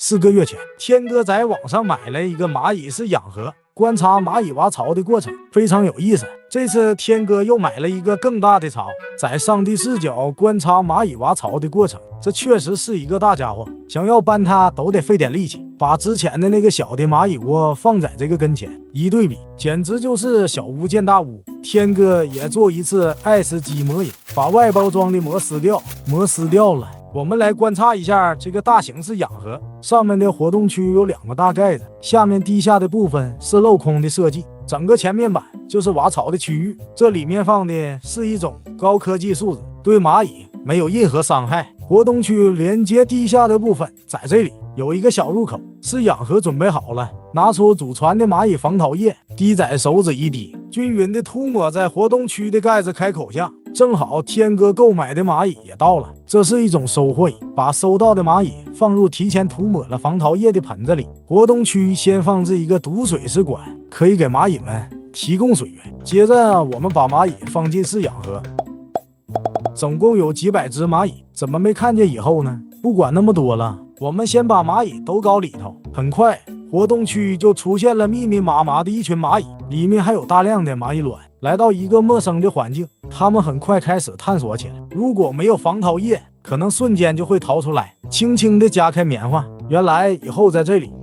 4个月前，天哥在网上买了一个蚂蚁饲养盒，观察蚂蚁挖巢的过程非常有意思。这次天哥又买了一个更大的巢，在上帝视角观察蚂蚁挖巢的过程，这确实是一个大家伙，想要搬它都得费点力气。把之前的那个小的蚂蚁窝放在这个跟前一对比，简直就是小巫见大巫。天哥也做一次爱斯基摩饮，把外包装的膜撕掉了。我们来观察一下这个大型饲养盒，上面的活动区有2个大盖子，下面地下的部分是镂空的设计，整个前面板就是挖巢的区域。这里面放的是一种高科技树脂，对蚂蚁没有任何伤害。活动区连接地下的部分在这里有一个小入口，饲养盒准备好了，拿出祖传的蚂蚁防逃液，滴在手指一滴，均匀的涂抹在活动区的盖子开口下。正好天哥购买的蚂蚁也到了，这是一种收贿，把收到的蚂蚁放入提前涂抹了防逃液的盆子里。活动区先放置一个毒水试管，可以给蚂蚁们提供水源。接着我们把蚂蚁放进饲养盒，总共有几百只蚂蚁，怎么没看见以后呢？不管那么多了，我们先把蚂蚁都搞里头。很快活动区就出现了密密麻麻的一群蚂蚁，里面还有大量的蚂蚁卵。来到一个陌生的环境，它们很快开始探索起来。如果没有防逃液，可能瞬间就会逃出来。轻轻地夹开棉花，原来以后在这里。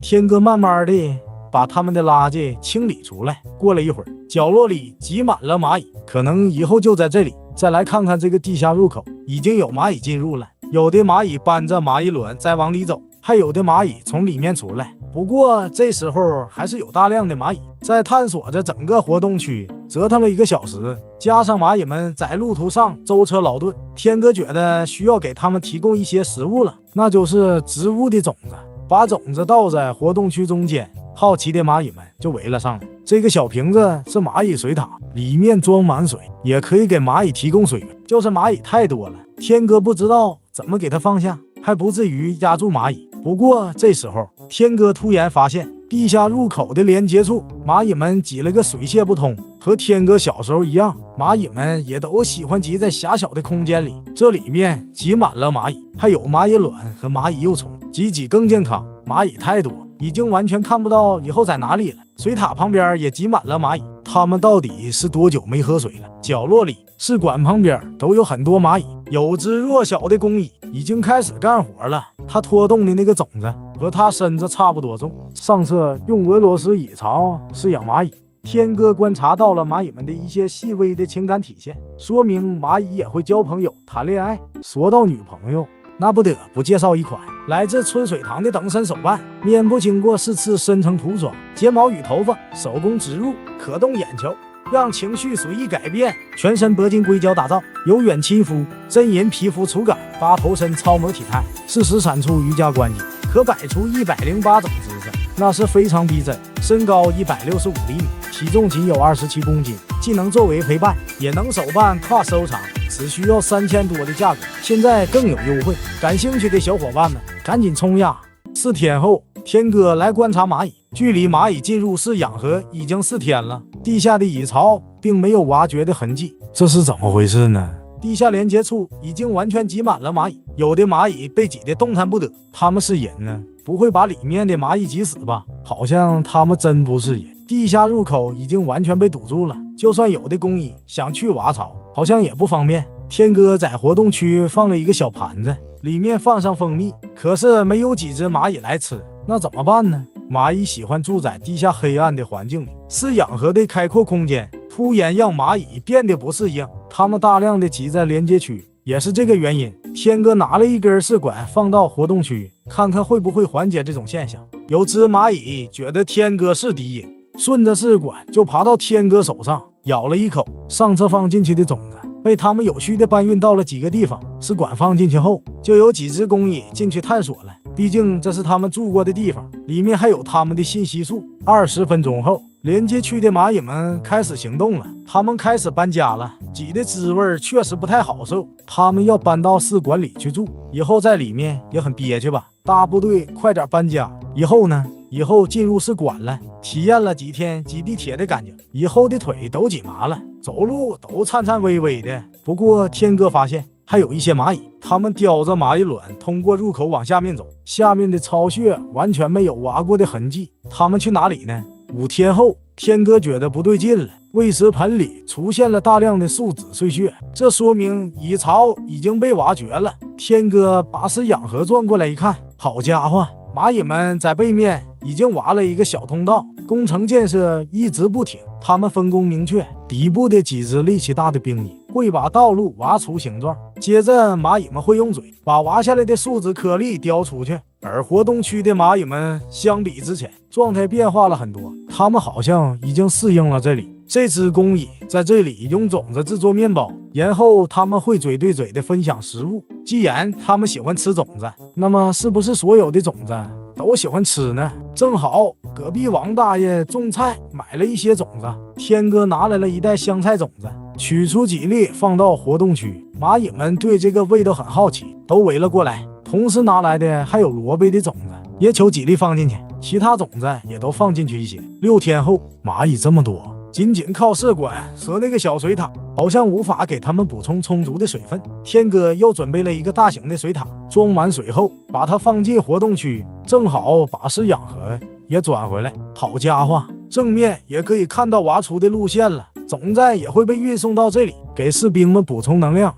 天哥慢慢地把它们的垃圾清理出来。过了一会儿，角落里挤满了蚂蚁，可能以后就在这里。再来看看这个地下入口，已经有蚂蚁进入了，有的蚂蚁搬着蚂蚁卵再往里走，还有的蚂蚁从里面出来。不过这时候还是有大量的蚂蚁在探索着整个活动区，折腾了1个小时，加上蚂蚁们在路途上舟车劳顿，天哥觉得需要给他们提供一些食物了，那就是植物的种子。把种子倒在活动区中间，好奇的蚂蚁们就围了上来。这个小瓶子是蚂蚁水塔，里面装满水，也可以给蚂蚁提供水源。就是蚂蚁太多了，天哥不知道怎么给它放下，还不至于压住蚂蚁。不过这时候天哥突然发现地下入口的连接处，蚂蚁们挤了个水泄不通。和天哥小时候一样，蚂蚁们也都喜欢挤在狭小的空间里，这里面挤满了蚂蚁，还有蚂蚁卵和蚂蚁幼虫，挤更健康。蚂蚁太多，已经完全看不到以后在哪里了。水塔旁边也挤满了蚂蚁，它们到底是多久没喝水了？角落里、试管旁边都有很多蚂蚁，有只弱小的工蚁已经开始干活了。它拖动的那个种子和它身子差不多重。上册用俄罗斯蚁巢饲养蚂蚁，天哥观察到了蚂蚁们的一些细微的情感体现，说明蚂蚁也会交朋友、谈恋爱。说到女朋友，那不得不介绍一款来自春水堂的等身手办，面部经过4次深层涂装，睫毛与头发手工植入，可动眼球，让情绪随意改变。全身铂金硅胶打造，由远亲肤，真人皮肤触感，8头身超模体态，适时产出瑜伽关节，可摆出108种姿势，那是非常逼真。身高165厘米，体重仅有27公斤，既能作为陪伴，也能手办跨收藏，只需要3000多的价格，现在更有优惠。感兴趣的小伙伴们赶紧冲呀！4天后，天哥来观察蚂蚁，距离蚂蚁进入饲养盒已经4天了，地下的蚁巢并没有挖掘的痕迹，这是怎么回事呢？地下连接处已经完全挤满了蚂蚁，有的蚂蚁被挤得动弹不得。他们是人呢？不会把里面的蚂蚁挤死吧？好像他们真不是人。地下入口已经完全被堵住了，就算有的工蚁想去挖巢，好像也不方便。天哥在活动区放了一个小盘子，里面放上蜂蜜，可是没有几只蚂蚁来吃，那怎么办呢？蚂蚁喜欢住在地下黑暗的环境里，饲养盒的开阔空间突然让蚂蚁变得不适应，它们大量的挤在连接区，也是这个原因。天哥拿了一根试管放到活动区，看看会不会缓解这种现象。有只蚂蚁觉得天哥是敌人，顺着试管就爬到天哥手上，咬了一口。上次放进去的种子被他们有序的搬运到了几个地方。试管放进去后，就有几只工蚁进去探索了，毕竟这是他们住过的地方，里面还有他们的信息素。20分钟后，连接区的蚂蚁们开始行动了，他们开始搬家了，挤的滋味确实不太好受。他们要搬到试管里去住，以后在里面也很憋屈吧？大部队快点搬家。以后呢？以后进入试管了，体验了几天挤地铁的感觉，以后的腿都挤麻了，走路都颤颤巍巍的。不过天哥发现还有一些蚂蚁，它们叼着蚂蚁卵通过入口往下面走，下面的巢穴完全没有挖过的痕迹。它们去哪里呢？5天后，天哥觉得不对劲了，喂食盆里出现了大量的树脂碎屑，这说明蚁巢已经被挖掘了。天哥把饲养盒转过来一看，好家伙，蚂蚁们在背面已经挖了一个小通道，工程建设一直不停，他们分工明确，底部的几只力气大的兵蚁会把道路挖出形状，接着蚂蚁们会用嘴把挖下来的树脂颗粒叼出去。而活动区的蚂蚁们相比之前状态变化了很多，它们好像已经适应了这里。这只工蚁在这里用种子制作面包，然后它们会嘴对嘴的分享食物。既然它们喜欢吃种子，那么是不是所有的种子都喜欢吃呢？正好隔壁王大爷种菜买了一些种子，天哥拿来了一袋香菜种子，取出几粒放到活动区。蚂蚁们对这个味道很好奇，都围了过来。同时拿来的还有萝卜的种子，也取几粒放进去，其他种子也都放进去一些。6天后，蚂蚁这么多，仅靠试管和那个小水塔好像无法给它们补充充足的水分。天哥又准备了一个大型的水塔，装满水后把它放进活动区，正好把饲养盒也转回来。好家伙，正面也可以看到挖出的路线了，种子也会被运送到这里，给士兵们补充能量。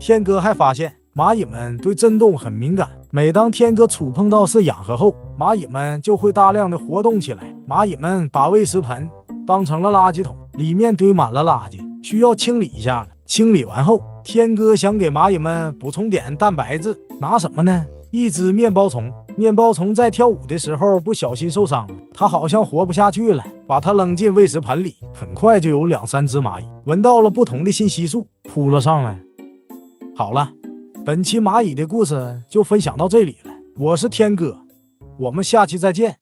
天哥还发现蚂蚁们对震动很敏感，每当天哥触碰到饲养盒后，蚂蚁们就会大量的活动起来。蚂蚁们把喂食盆当成了垃圾桶，里面堆满了垃圾，需要清理一下了。清理完后，天哥想给蚂蚁们补充点蛋白质，拿什么呢？一只面包虫。面包虫在跳舞的时候不小心受伤了，它好像活不下去了，把它扔进喂食盆里，很快就有2、3只蚂蚁闻到了不同的信息素，扑了上来。好了，本期蚂蚁的故事就分享到这里了，我是天哥，我们下期再见。